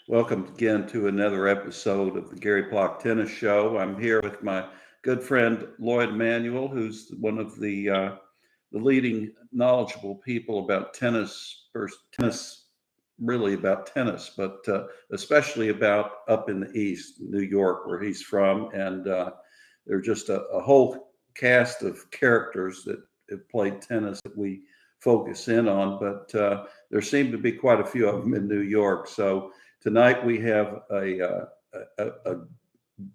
Welcome again to another episode of the Gary Block Tennis Show. I'm here with my good friend LLoyd Emanuel, who's one of the leading knowledgeable people about tennis, really about tennis, but especially about up in the East, New York, where he's from. And there's just a whole cast of characters that have played tennis that we focus in on, but there seem to be quite a few of them in New York. So tonight we have a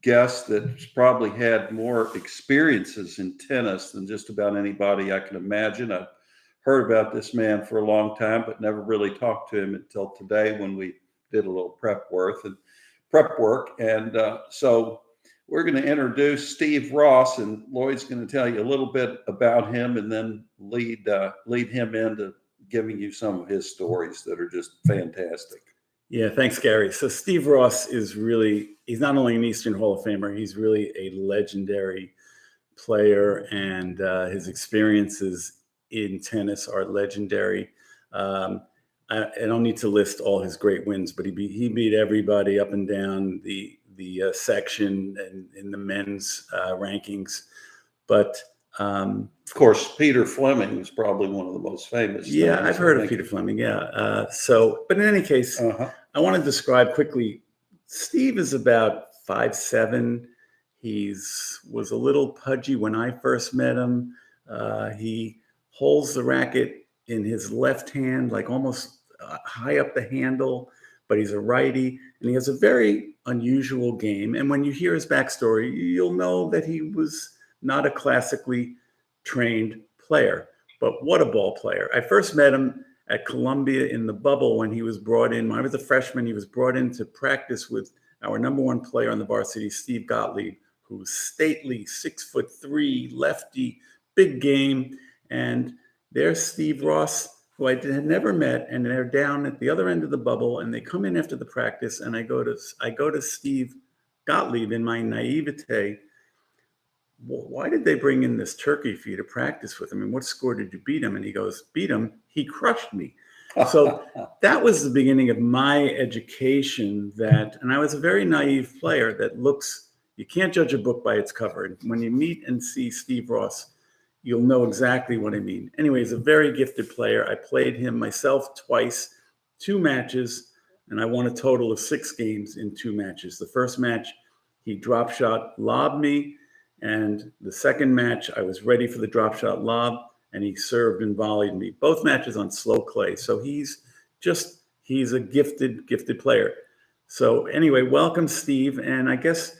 guest that's probably had more experiences in tennis than just about anybody I can imagine. I've heard about this man for a long time, but never really talked to him until today when we did a little prep work. And so we're going to introduce Steve Ross, and Lloyd's going to tell you a little bit about him and then lead him into giving you some of his stories that are just fantastic. Yeah, thanks, Gary. So Steve Ross he's not only an Eastern Hall of Famer, he's really a legendary player, and his experiences in tennis are legendary. I don't need to list all his great wins, but he beat everybody up and down the section and in the men's rankings. But of course, Peter Fleming was probably one of the most famous. Yeah, I've heard of Peter Fleming. Yeah. But in any case, I want to describe quickly. Steve is about 5'7". Was a little pudgy when I first met him. He holds the racket in his left hand, like almost high up the handle, but he's a righty, and he has a very unusual game. And when you hear his backstory, you'll know that he was not a classically trained player, but what a ball player. I first met him at Columbia in the bubble when he was brought in. When I was a freshman, he was brought in to practice with our number one player on the varsity, Steve Gottlieb, who's stately, 6'3", lefty, big game. And there's Steve Ross, who I had never met, and they're down at the other end of the bubble, and they come in after the practice, and I go to Steve Gottlieb in my naivete. Why did they bring in this turkey for you to practice with him? And what score did you beat him? And he goes, beat him? He crushed me. So that was the beginning of my education and I was a very naive player you can't judge a book by its cover. And when you meet and see Steve Ross, you'll know exactly what I mean. Anyway, he's a very gifted player. I played him myself twice, 2 matches, and I won a total of 6 games in 2 matches. The first match, he drop shot lobbed me. And the second match, I was ready for the drop shot lob, and he served and volleyed me. Both matches on slow clay. So he's a gifted player. So anyway, welcome, Steve. And I guess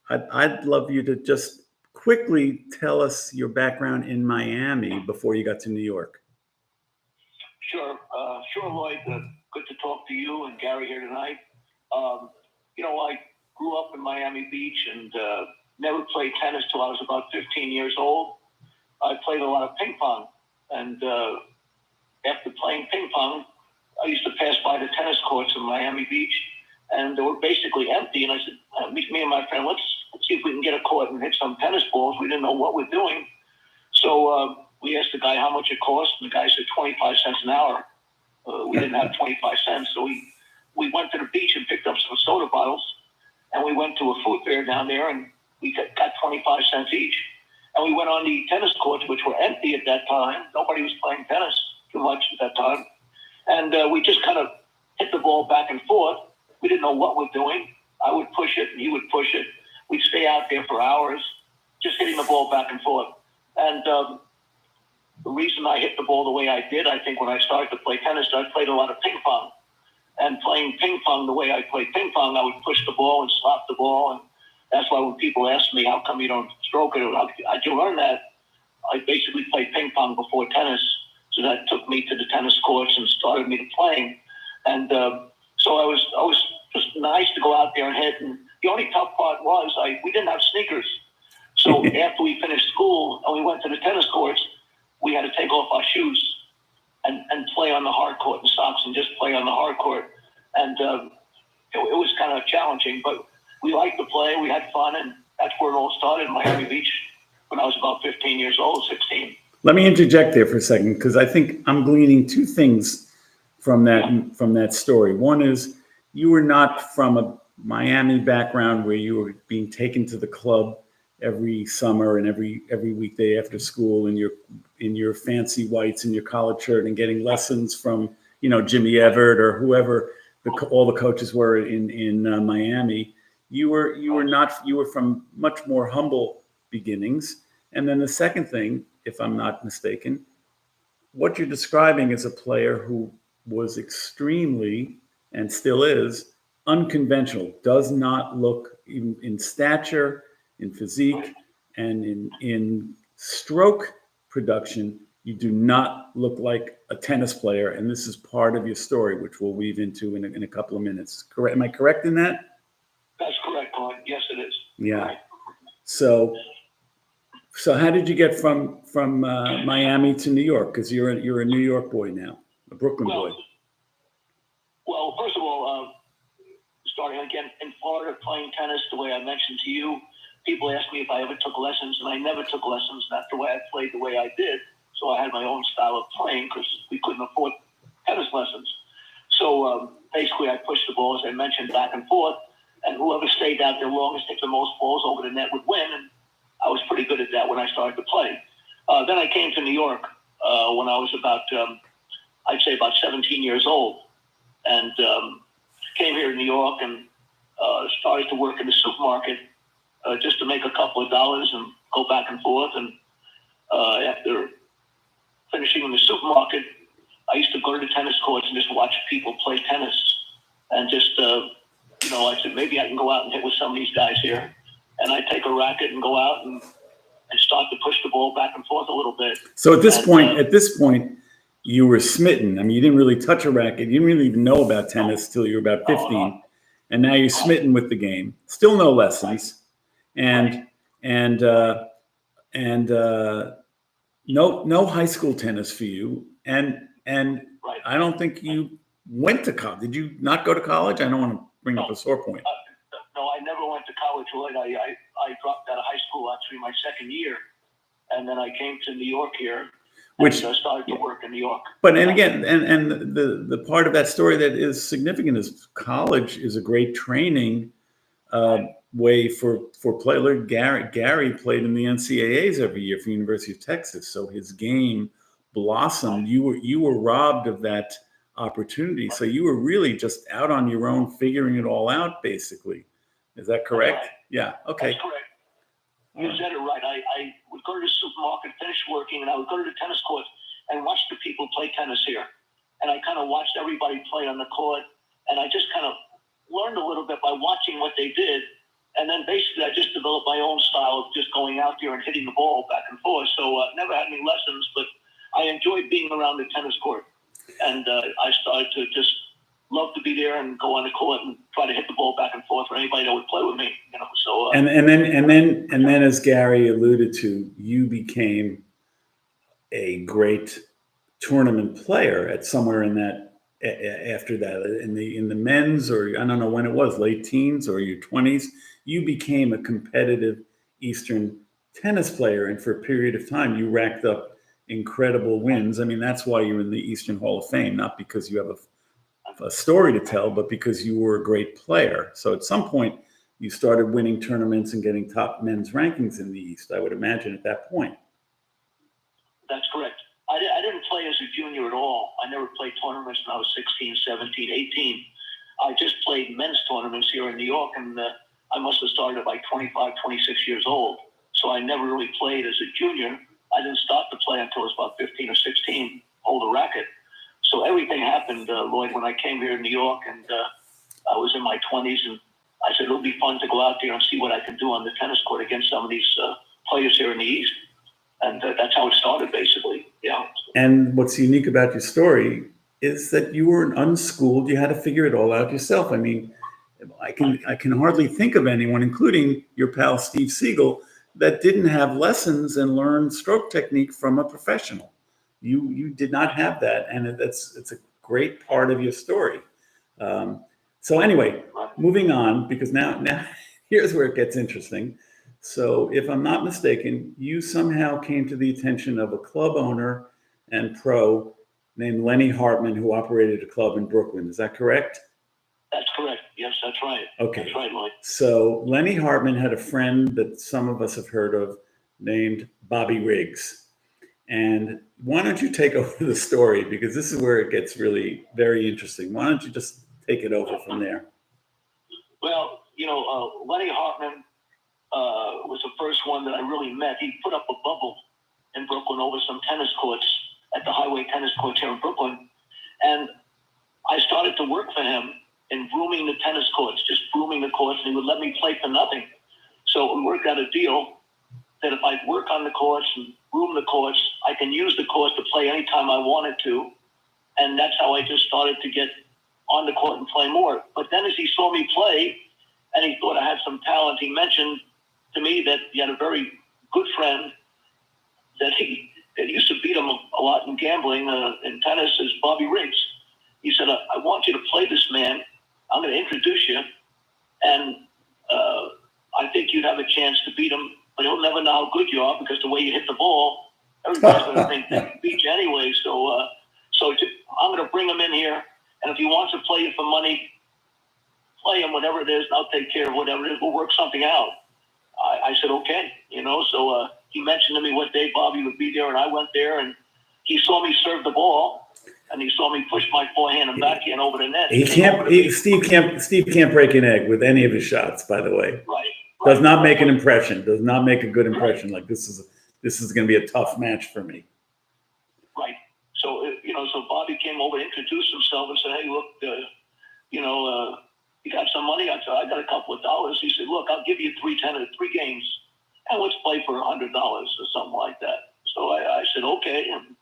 I'd love you to just quickly tell us your background in Miami before you got to New York. Sure, Lloyd. Good to talk to you and Gary here tonight. I grew up in Miami Beach and never played tennis till I was about 15 years old. I played a lot of ping pong, and after playing ping pong, I used to pass by the tennis courts in Miami Beach, and they were basically empty. And I said, me and my friend, let's see if we can get a court and hit some tennis balls. We didn't know what we're doing. So we asked the guy how much it cost, and the guy said 25 cents an hour. We didn't have 25 cents, so we went to the beach and picked up some soda bottles, and we went to a food fair down there, and we got 25 cents each. And we went on the tennis courts, which were empty at that time. Nobody was playing tennis too much at that time. And we just kind of hit the ball back and forth. We didn't know what we're doing. I would push it, and he would push it. We'd stay out there for hours, just hitting the ball back and forth. And the reason I hit the ball the way I did, I think when I started to play tennis, I played a lot of ping pong. And playing ping pong the way I played ping pong, I would push the ball and slap the ball, and that's why when people ask me, how come you don't stroke it? How'd you learn that? I basically played ping pong before tennis. So that took me to the tennis courts and started me to playing. And so I was just nice to go out there and hit. And the only tough part was we didn't have sneakers. So after we finished school and we went to the tennis courts, we had to take off our shoes and play on the hard court in socks and just play on the hard court. And it was kind of challenging, but we liked to play. We had fun, and that's where it all started in Miami Beach when I was about 15 years old, 16. Let me interject there for a second, because I think I'm gleaning 2 things from that story. One is you were not from a Miami background where you were being taken to the club every summer and every weekday after school in your fancy whites and your collared shirt and getting lessons from, Jimmy Everett or whoever all the coaches were in Miami. You were from much more humble beginnings. And then the second thing, if I'm not mistaken, what you're describing is a player who was extremely, and still is, unconventional, does not look in stature, in physique, and in stroke production. You do not look like a tennis player, and this is part of your story, which we'll weave into in a couple of minutes. Correct? Am I correct in that? That's correct, Lloyd. Yes, it is. Yeah. Right. So how did you get from Miami to New York? Because you're a New York boy now, a Brooklyn boy. Well, first of all, starting again in Florida, playing tennis the way I mentioned to you, people ask me if I ever took lessons, and I never took lessons. Not the way I played the way I did. So I had my own style of playing because we couldn't afford tennis lessons. So basically, I pushed the ball, as I mentioned, back and forth, and whoever stayed out there longest, hit the most balls over the net would win. And I was pretty good at that when I started to play. Then I came to New York when I was about, I'd say about 17 years old, and came here to New York and started to work in the supermarket just to make a couple of dollars and go back and forth. And after finishing in the supermarket, I used to go to the tennis courts and just watch people play tennis. And just, I said, maybe I can go out and hit with some of these guys here. And I'd take a racket and go out and start to push the ball back and forth a little bit. So at this point, you were smitten. I mean, you didn't really touch a racket. You didn't really even know about tennis till you were about 15. And now you're smitten with the game. Still no lessons. And no high school tennis for you. And I don't think you went to college. Did you not go to college? I don't want to bring up a sore point. No, I never went to college, Lloyd. I dropped out of high school actually my second year. And then I came to New York here. Which started to work in New York. But and again, and the part of that story that is significant is college is a great training way for player. Gary played in the NCAAs every year for University of Texas, so his game blossomed. You were robbed of that opportunity, so you were really just out on your own, figuring it all out. Basically, is that correct? Right. Yeah. Okay. That's correct. You said it right. I would go to the supermarket, finish working, and I would go to the tennis court and watch the people play tennis here. And I kind of watched everybody play on the court, and I just kind of learned a little bit by watching what they did. And then basically I just developed my own style of just going out there and hitting the ball back and forth. So never had any lessons, but I enjoyed being around the tennis court. And I started to just love to be there and go on the court and try to hit the ball back and forth for anybody that would play with me. So and then as Gary alluded to, you became a great tournament player at somewhere in that after that in the men's, or I don't know when it was, late teens or your 20s, you became a competitive Eastern tennis player, and for a period of time you racked up incredible wins. I mean, that's why you're in the Eastern Hall of Fame, not because you have a story to tell, but because you were a great player. So at some point you started winning tournaments and getting top men's rankings in the East, I would imagine, at that point. That's correct. I didn't play as a junior at all. I never played tournaments when I was 16, 17, 18. I just played men's tournaments here in New York, and I must have started at like 25, 26 years old. So I never really played as a junior. I didn't start to play until I was about 15 or 16, hold a racket. So everything happened, Lloyd, when I came here in New York, and I was in my 20s, and I said it'll be fun to go out there and see what I can do on the tennis court against some of these players here in the East. And that's how it started, basically. Yeah. And what's unique about your story is that you were unschooled. You had to figure it all out yourself. I mean, I can hardly think of anyone, including your pal Steve Siegel, that didn't have lessons and learn stroke technique from a professional. You did not have that, and it's a great part of your story. So anyway, moving on, because now here's where it gets interesting. So if I'm not mistaken, you somehow came to the attention of a club owner and pro named Lenny Hartman, who operated a club in Brooklyn. Is that correct? That's correct. Yes, that's right. Okay. That's right, Lloyd. So Lenny Hartman had a friend that some of us have heard of named Bobby Riggs. And why don't you take over the story, because this is where it gets really very interesting. Why don't you just take it over from there? Well, Lenny Hartman was the first one that I really met. He put up a bubble in Brooklyn over some tennis courts at the Highway Tennis Courts here in Brooklyn. And I started to work for him in grooming the tennis courts, just grooming the courts, and he would let me play for nothing. So we worked out a deal that if I work on the courts and groom the courts, I can use the courts to play anytime I wanted to. And that's how I just started to get on the court and play more. But then as he saw me play and he thought I had some talent, he mentioned to me that he had a very good friend that used to beat him a lot in gambling in tennis, is Bobby Riggs. He said, I want you to play this man. I'm going to introduce you. And I think you'd have a chance to beat him, but he'll never know how good you are because the way you hit the ball, everybody's going to think they can beat you anyway. So I'm going to bring him in here. And if he wants to play you for money, play him, whatever it is, and I'll take care of whatever it is. We'll work something out. I said, okay. So he mentioned to me what day Bobby would be there, and I went there, and he saw me serve the ball, and he saw me push my forehand and backhand over the net. Steve can't break an egg with any of his shots, by the way. Right. Does not make an impression. Does not make a good impression. Like this is going to be a tough match for me. Right. So so Bobby came over, introduced himself, and said, "Hey, look, you got some money?" I said, "I got a couple of dollars." He said, "Look, I'll give you 3 games, and let's play for $100 or something like that." So I said, "Okay." And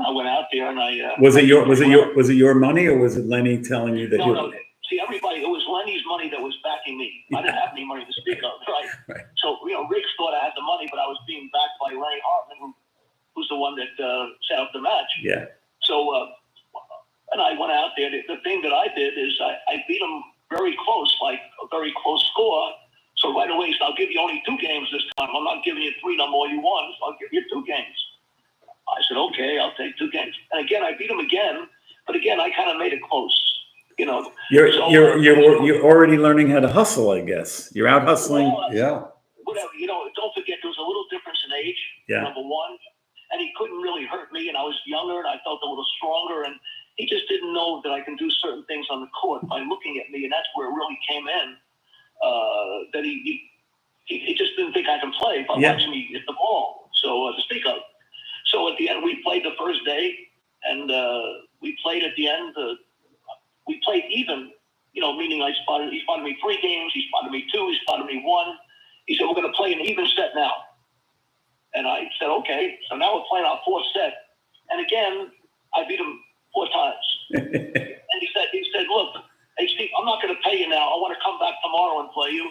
I went out there, and was it your money, or was it Lenny telling you that? No. See, everybody, it was Lenny's money that was backing me. I didn't have any money to speak of, right? So Riggs thought I had the money, but I was being backed by Lenny Hartman, who's the one that set up the match. Yeah. So, and I went out there. The thing that I did is I beat him very close, like a very close score. So right away, he said, "I'll give you only 2 games this time. I'm not giving you 3 no more. You won, so I'll give you 2 games." I said, "Okay, I'll take 2 games." And again, I beat him again, but again, I kind of made it close. You're already learning how to hustle, I guess. You're out hustling. Well, yeah. Whatever. Don't forget there was a little difference in age. Yeah. Number one, and he couldn't really hurt me, and I was younger, and I felt a little stronger, and he just didn't know that I can do certain things on the court by looking at me, and that's where it really came in. That he just didn't think I can play by watching me hit the ball. So to speak of. So at the end, we played the first day, and we played at the end. We played even, meaning he spotted me 3 games, he spotted me 2, he spotted me 1. He said, "We're going to play an even set now." And I said, "Okay." So now we're playing our 4th set. And again, I beat him 4 times. And he said, "Look, hey, Steve, I'm not going to pay you now. I want to come back tomorrow and play you.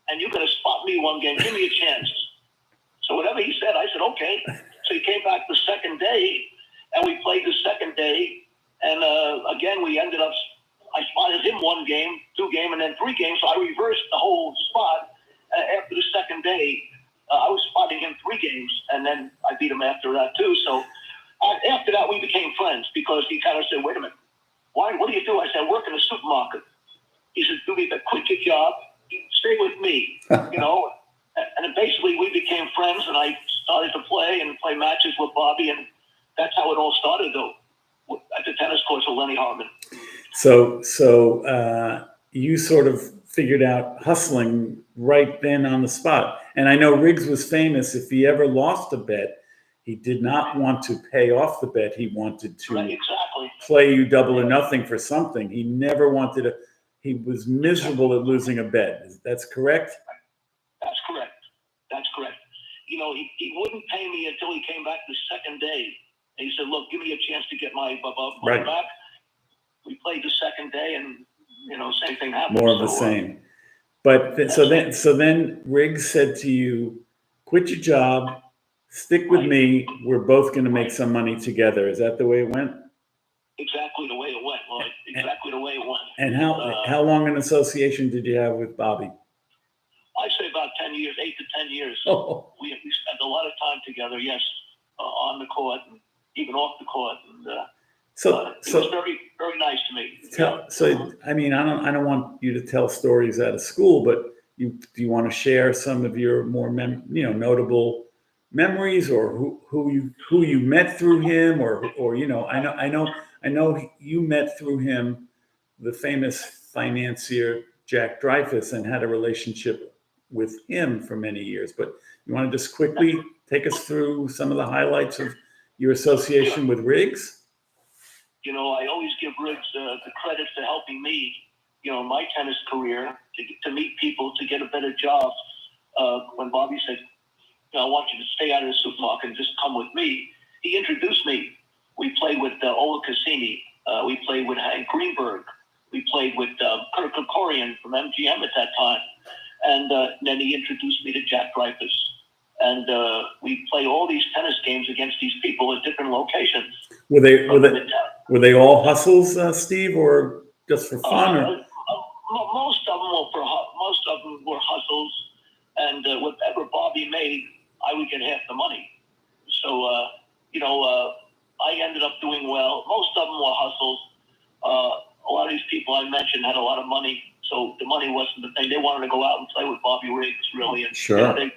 And you're going to spot me 1 game. Give me a chance." So whatever he said, I said, "Okay." So he came back the second day, and we played the second day. And again, we ended up, I spotted him 1 game, 2 game, and then 3 games. So I reversed the whole spot after the second day. I was spotting him 3 games, and then I beat him after that too. So after that, we became friends because he kind of said, "Wait a minute, what do you do?" I said, "I work in a supermarket." He said, "Do me the quicker job. Stay with me," And then basically we became friends, and I started to play matches with Bobby, and that's how it all started, though, at the tennis courts with Lenny Hartman. So you sort of figured out hustling right then on the spot. And I know Riggs was famous. If he ever lost a bet, he did not want to pay off the bet. He wanted to play you double or nothing for something. He never wanted to. He was miserable at losing a bet. That's correct? That's correct. That's correct. He wouldn't pay me until he came back the second day. And he said, "Look, give me a chance to get my money back." We played the second day, and same thing happened. More of the same. But so then Riggs said to you, "Quit your job, stick with me. We're both going to make some money together." Is that the way it went? Exactly the way it went, Lloyd. Exactly the way it went. And how long an association did you have with Bobby? I'd say about 10 years, 8 to 10 years. Oh. We spent a lot of time together, yes, on the court, and even off the court. And He was very, very nice to me. So I mean, I don't want you to tell stories out of school, but do you want to share some of your more notable memories, or who you met through him, or I know you met through him the famous financier Jack Dreyfus and had a relationship with him for many years. But you want to just quickly take us through some of the highlights of your association with Riggs? I always give Riggs the credit for helping me, in my tennis career to meet people, to get a better job. When Bobby said, I want you to stay out of the supermarket and just come with me, he introduced me. We played with Ola Cassini. We played with Hank Greenberg. We played with Kurt Krikorian from MGM at that time. And then he introduced me to Jack Dreyfus. And we played all these tennis games against these people at different locations. Were they all hustles, Steve, or just for fun? Most of them were hustles, and whatever Bobby made, I would get half the money. So I ended up doing well. Most of them were hustles. A lot of these people I mentioned had a lot of money, so the money wasn't the thing. They wanted to go out and play with Bobby Riggs, really, and sure. They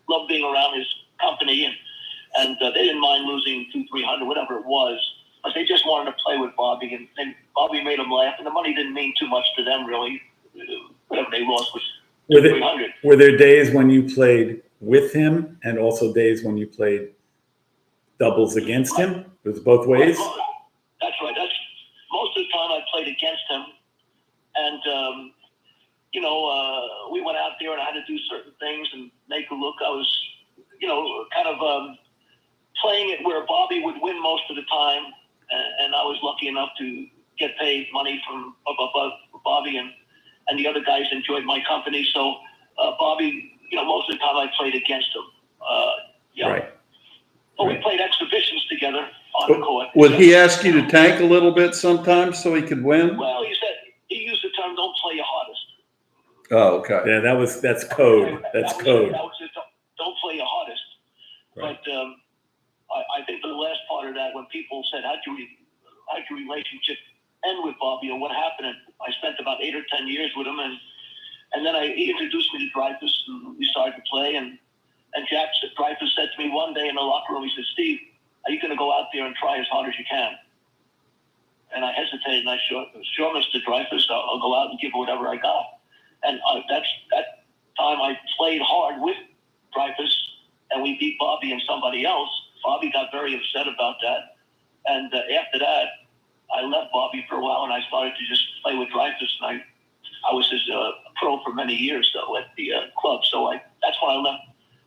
loved being around his company, and they didn't mind losing $200-300, whatever it was. But they just wanted to play with Bobby, and Bobby made them laugh, and the money didn't mean too much to them, really. Whatever they lost was $300. Were there days when you played with him, and also days when you played doubles against him? It was both ways? That's right. Most of the time I played against him, and we went out there and I had to do certain things and make a look. I was, kind of playing it where Bobby would win most of the time, and I was lucky enough to get paid money from above Bobby, and the other guys enjoyed my company. So Bobby, most of the time I played against him. Right. But we played exhibitions together on the court. Would he ask you to tank a little bit sometimes so he could win? Well, he used the term, "Don't play your hardest." Oh, okay. Yeah, that's code. That's code. That was it. Don't play your hardest. Right. But I think the last part of that, when people said, how'd your relationship end with Bobby, or what happened? And I spent about 8 or 10 years with him, and then he introduced me to Dreyfus, and we started to play, and Dreyfus said to me one day in the locker room, he said, "Steve, are you going to go out there and try as hard as you can?" And I hesitated, and I said, "Sure, Mr. Dreyfus, I'll go out and give whatever I got." And that time I played hard with Dreyfus, and we beat Bobby and somebody else. Bobby got very upset about that. And after that, I left Bobby for a while, and I started to just play with Dreyfus. And I was his pro for many years, though, at the club. So that's when I left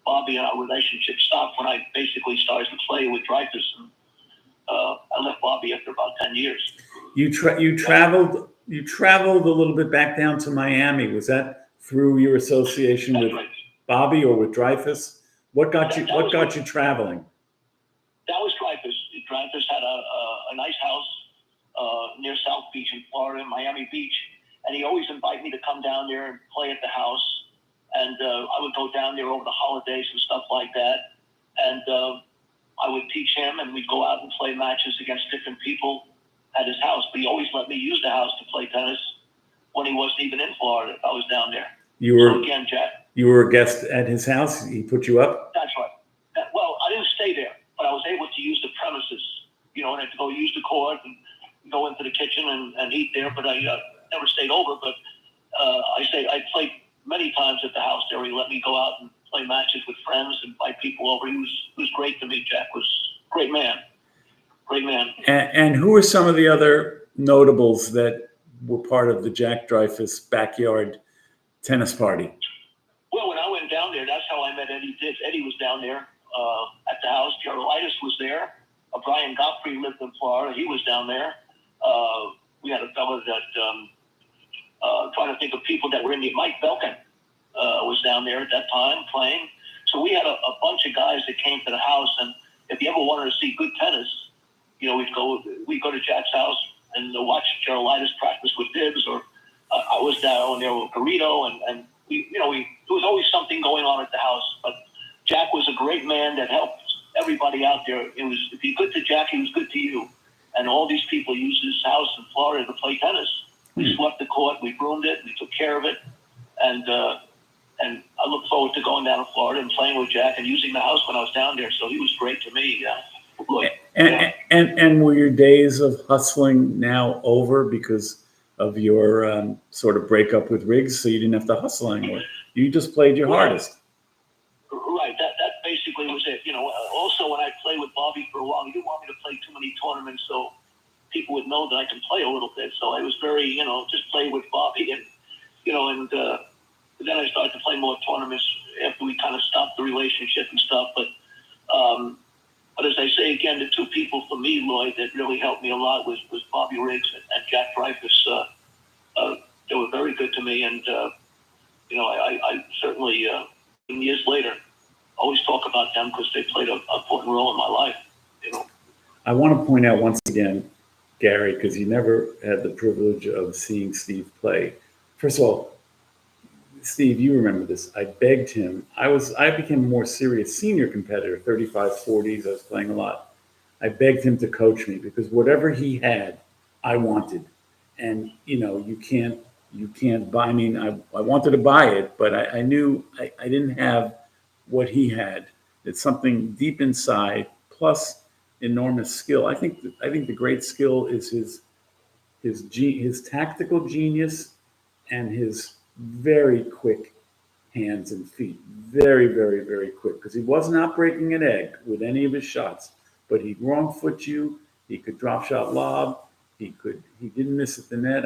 Bobby, and our relationship stopped when I basically started to play with Dreyfus. And I left Bobby after about 10 years. You traveled a little bit back down to Miami. Was that through your association with Bobby or with Dreyfus? What got you traveling? That was Dreyfus. Dreyfus had a nice house near South Beach in Florida, Miami Beach, and he always invited me to come down there and play at the house. And I would go down there over the holidays and stuff like that. And I would teach him, and we'd go out and play matches against different people at his house. But he always let me use the house to play tennis when he wasn't even in Florida. I was down there. Jack. You were a guest at his house? He put you up? That's right. Well, I didn't stay there, but I was able to use the premises. And I had to go use the court and go into the kitchen and eat there, but I never stayed over. But I played many times at the house there. He let me go out and play matches with friends and invite people over. He was great to me. Jack was a great man. Great man. And who are some of the other notables that were part of the Jack Dreyfus backyard tennis party? Well, when I went down there, that's how I met Eddie Ditz. Eddie was down there at the house. Gerolaitis was there. Brian Godfrey lived in Florida. He was down there. We had a fellow that, trying to think of people that were in the, Mike Belkin was down there at that time playing. So we had a bunch of guys that came to the house, and if you ever wanted to see good tennis, we'd go to Jack's house and watch Gerolaitis practice with Dibbs, or I was down there with Garrido, and there was always something going on at the house. But Jack was a great man that helped everybody out there. If you're good to Jack, he was good to you. and all these people used his house in Florida to play tennis. We swept the court, we groomed it, we took care of it, and I look forward to going down to Florida and playing with Jack and using the house when I was down there. So he was great to me. And were your days of hustling now over because of your sort of breakup with Riggs, so you didn't have to hustle anymore? You just played your hardest. Right. That basically was it. Also when I played with Bobby for a while, he didn't want me to play too many tournaments, so people would know that I can play a little bit. So I was very, just play with Bobby, and then I started to play more tournaments after we kind of stopped the relationship and stuff. But as I say again, the two people for me, Lloyd, that really helped me a lot was Bobby Riggs and Jack Dreyfus. They were very good to me, and I certainly, years later, always talk about them because they played an important role in my life. I want to point out once again, Gary, because you never had the privilege of seeing Steve play. First of all, Steve, you remember this. I begged him. I became a more serious senior competitor, 35, 40s. I was playing a lot. I begged him to coach me because whatever he had, I wanted. And, you can't buy, I wanted to buy it, but I knew I didn't have what he had. It's something deep inside, plus enormous skill. I think the great skill is his tactical genius and his very quick hands and feet. Very, very, very quick, because he was not breaking an egg with any of his shots, but he'd wrong foot you. He could drop shot lob. He didn't miss at the net.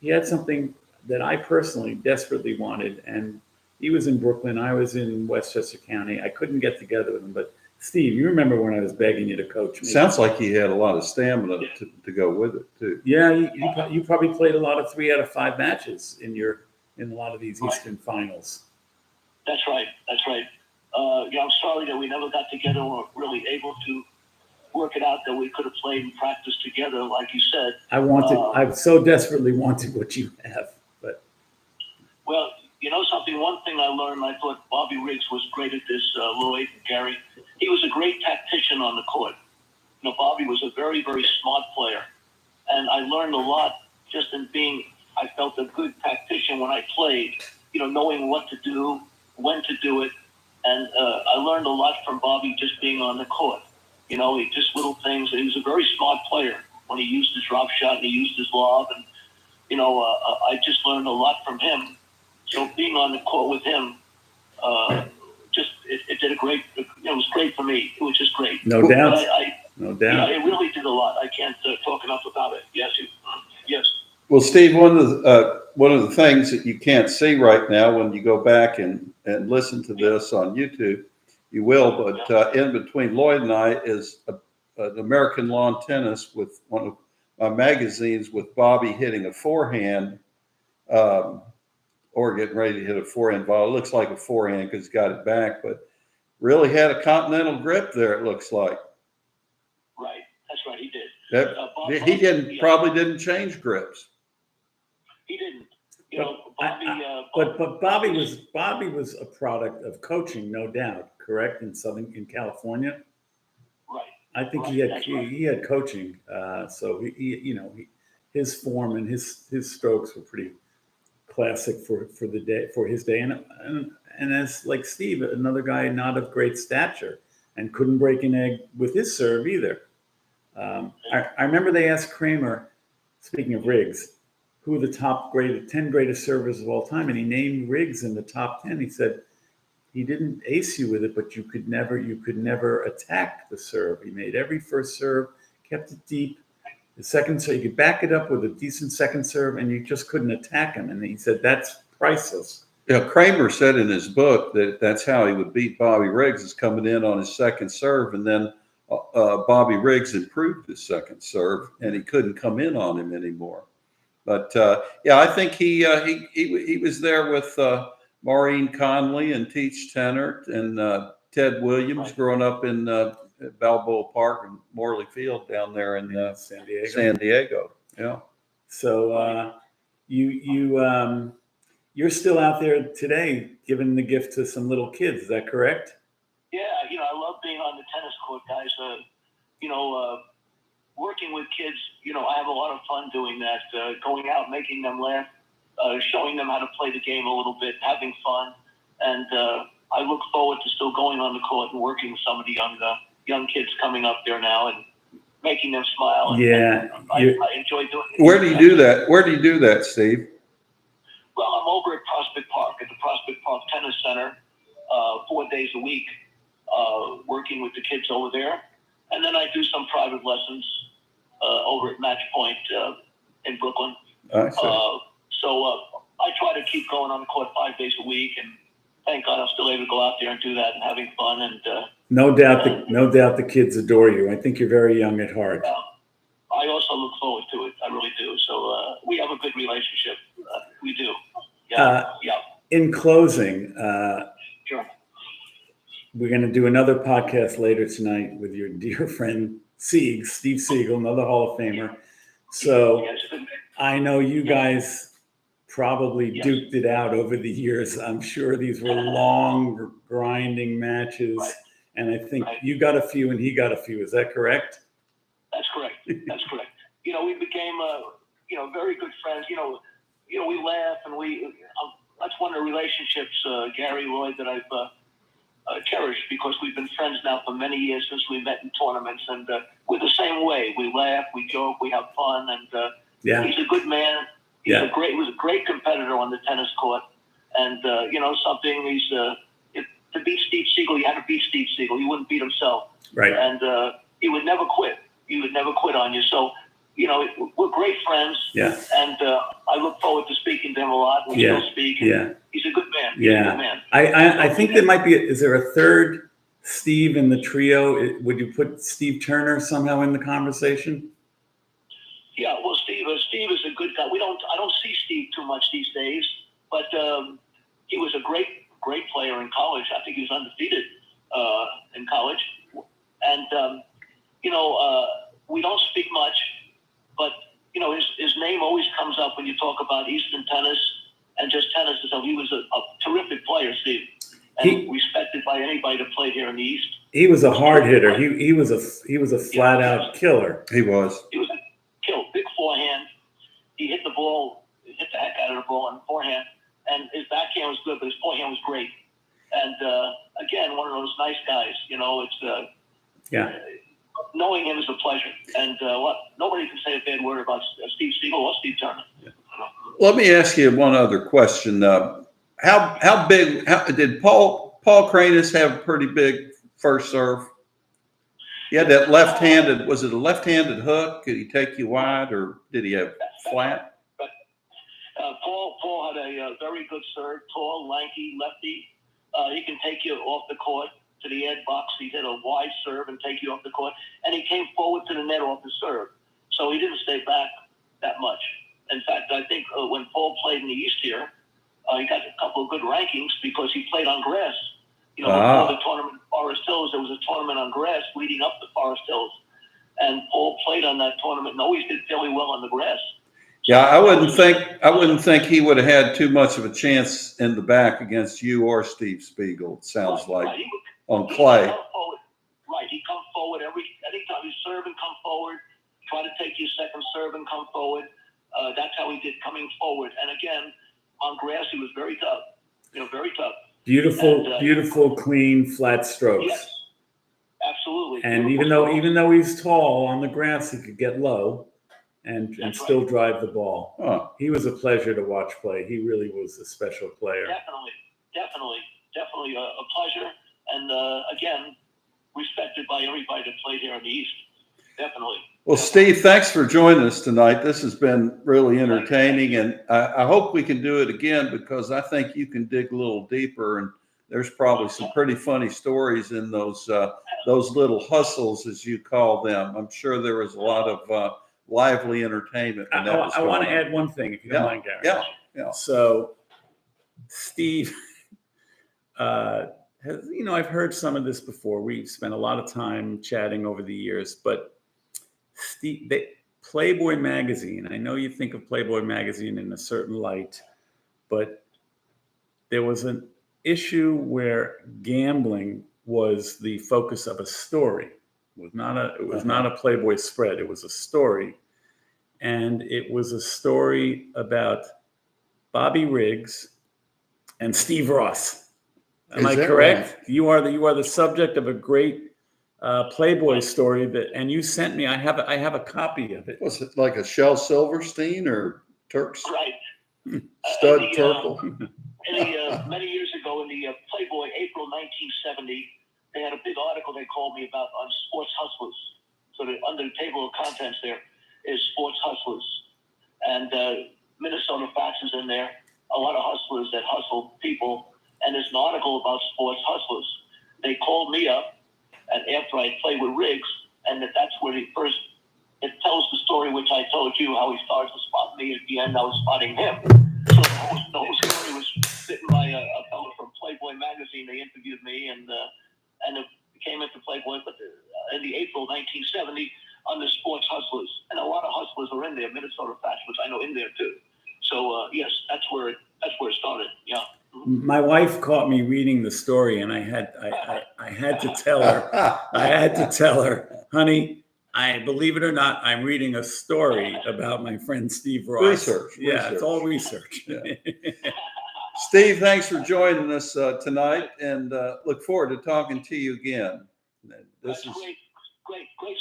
He had something that I personally desperately wanted. And he was in Brooklyn. I was in Westchester County. I couldn't get together with him, but Steve, you remember when I was begging you to coach me? Sounds like he had a lot of stamina to go with it too. Yeah, you probably played a lot of 3 out of 5 matches in a lot of these Eastern finals. That's right. I'm sorry that we never got together or really able to work it out that we could have played and practiced together, like you said. I so desperately wanted what you have, but. Well, something, one thing I learned, I thought Bobby Riggs was great at this, Lloyd and Gary. He was a great tactician on the court. Bobby was a very, very smart player. And I learned a lot just in being, I felt a good tactician when I played, knowing what to do, when to do it. And I learned a lot from Bobby just being on the court. He just little things. And he was a very smart player when he used his drop shot and he used his lob. And, I just learned a lot from him. So being on the court with him, it did a great. It was great for me. It was just great. No doubt. No doubt. It really did a lot. I can't talk enough about it. Yes. Well, Steve, one of the things that you can't see right now when you go back and listen to this on YouTube, you will. But in between Lloyd and I is an American Lawn Tennis with one of my magazines with Bobby hitting a forehand. Or getting ready to hit a forehand volley. It looks like a forehand because he's got it back, but really had a continental grip there, it looks like. Right. That's right. He did. He probably didn't change grips. He didn't. But Bobby was a product of coaching, no doubt, correct? In California? Right. I think he had coaching. So his form and his strokes were pretty classic for his day, and as like Steve, another guy not of great stature and couldn't break an egg with his serve either. I remember they asked Kramer, speaking of Riggs, who are the top 10 greatest servers of all time, and he named Riggs in the top 10. He said he didn't ace you with it, but you could never attack the serve. He made every first serve, kept it deep. The second serve, you could back it up with a decent second serve, and you just couldn't attack him. And he said that's priceless. Yeah, Kramer said in his book that's how he would beat Bobby Riggs, is coming in on his second serve, and then Bobby Riggs improved his second serve, and he couldn't come in on him anymore. But I think he was there with Maureen Conley and Teach Tennant and Ted Williams, growing up in Balboa Park and Morley Field down there in San Diego. Yeah. So you're still out there today, giving the gift to some little kids. Is that correct? Yeah, I love being on the tennis court, guys. working with kids, I have a lot of fun doing that. Going out, making them laugh, showing them how to play the game a little bit, having fun, and I look forward to still going on the court and working with some of the young kids coming up there now and making them smile. Yeah, and I enjoy doing it. Where do you do that? Where do you do that, Steve? Well, I'm over at Prospect Park, at the Prospect Park Tennis Center, 4 days a week, working with the kids over there. And then I do some private lessons over at Match Point in Brooklyn. I see. So I try to keep going on the court 5 days a week, and thank God I'm still able to go out there and do that and having fun. And no doubt the kids adore you. I think you're very young at heart. I also look forward to it. I really do. So we have a good relationship. We do. Yeah. In closing, Sure. we're going to do another podcast later tonight with your dear friend Steve Siegel, another Hall of Famer. So I know you guys probably duked it out over the years. I'm sure these were long, grinding matches. Right. And I think you got a few and he got a few. Is that correct? That's correct. That's correct. We became, very good friends. We laugh and that's one of the relationships, Gary, Lloyd, that I've cherished because we've been friends now for many years since we met in tournaments. And we're the same way. We laugh, we joke, we have fun. And he's a good man. He was a great competitor on the tennis court. And, to beat Steve Siegel, you had to beat Steve Siegel. He wouldn't beat himself. Right. And he would never quit. He would never quit on you. So, we're great friends. Yeah. And I look forward to speaking to him a lot. We still speak. Yeah. He's a good man. He's a good man. I think there might be, is there a third Steve in the trio? Would you put Steve Turner somehow in the conversation? Yeah, well, Steve is a good guy. I don't see Steve too much these days, but he was a great player in college. I think he was undefeated in college. And, we don't speak much, but, his name always comes up when you talk about Eastern tennis and just tennis. So he was a terrific player, Steve, and respected by anybody that played here in the East. He was a hard hitter. He was a flat out killer. He was. He was a kill, big forehand. He hit the heck out of the ball on forehand, and his backhand was good, but his forehand was great. And again, one of those nice guys. Knowing him is a pleasure. And nobody can say a bad word about Steve Siegel or Steve Turner. Yeah. Let me ask you one other question. How big did Paul Cranis have a pretty big first serve? He had that left-handed. Was it a left-handed hook? Could he take you wide, or did he have flat? Paul had a very good serve. Tall, lanky, lefty. He can take you off the court to the ad box. He did a wide serve and take you off the court, and he came forward to the net off the serve. So he didn't stay back that much. In fact, I think when Paul played in the East here, he got a couple of good rankings because he played on grass. Before the tournament at Forest Hills, there was a tournament on grass leading up to Forest Hills, and Paul played on that tournament and always did fairly well on the grass. Yeah, I wouldn't think he would have had too much of a chance in the back against you or Steve Spiegel. It sounds like on clay. He'd come forward anytime he's serve and come forward, try to take you second serve and come forward. That's how he did coming forward. And again, on grass, he was very tough. Very tough. Beautiful, clean, flat strokes. Yes, absolutely. And even though he's tall on the grass, he could get low and still drive the ball. Oh. He was a pleasure to watch play. He really was a special player. Definitely a pleasure. And again, respected by everybody that played here in the East. Definitely. Well, Steve, thanks for joining us tonight. This has been really entertaining, and I hope we can do it again because I think you can dig a little deeper, and there's probably some pretty funny stories in those little hustles, as you call them. I'm sure there was a lot of lively entertainment. I want to add one thing, if you don't mind, Gary. Yeah. So, Steve, I've heard some of this before. We've spent a lot of time chatting over the years, but Steve, Playboy magazine, I know you think of Playboy magazine in a certain light, but there was an issue where gambling was the focus of a story. It was not a Playboy spread. It was a story, and it was a story about Bobby Riggs and Steve Ross. Am I correct? Right? You are the subject of a great Playboy story and you sent me. I have a copy of it. Was it like a Shel Silverstein or Turk's? Right. Stud Turkle. Many years ago in the Playboy, April 1970, they had a big article they called me about on sports hustlers. So under the table of contents there is sports hustlers. And Minnesota Facts is in there. A lot of hustlers that hustle people. And there's an article about sports hustlers. They called me up, and after I played with Riggs, and that's where it tells the story which I told you, how he starts to spot me. At the end, I was spotting him. So the whole story was written by a fellow from Playboy magazine. They interviewed me, and it came into Playboy, but in the April 1970 on the sports hustlers, and a lot of hustlers are in there. Minnesota Facts, which I know in there too. So yes, that's where it started. Yeah. My wife caught me reading the story, and I had to tell her, honey, I believe it or not, I'm reading a story about my friend Steve Ross. Research. It's all research. Yeah. Steve, thanks for joining us tonight, and look forward to talking to you again. That's great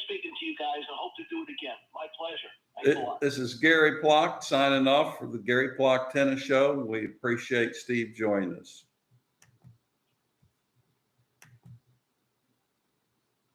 speaking to you guys. I hope to do it again. My pleasure. Thanks a lot. This is Gary Plock signing off for the Gary Plock Tennis Show. We appreciate Steve joining us.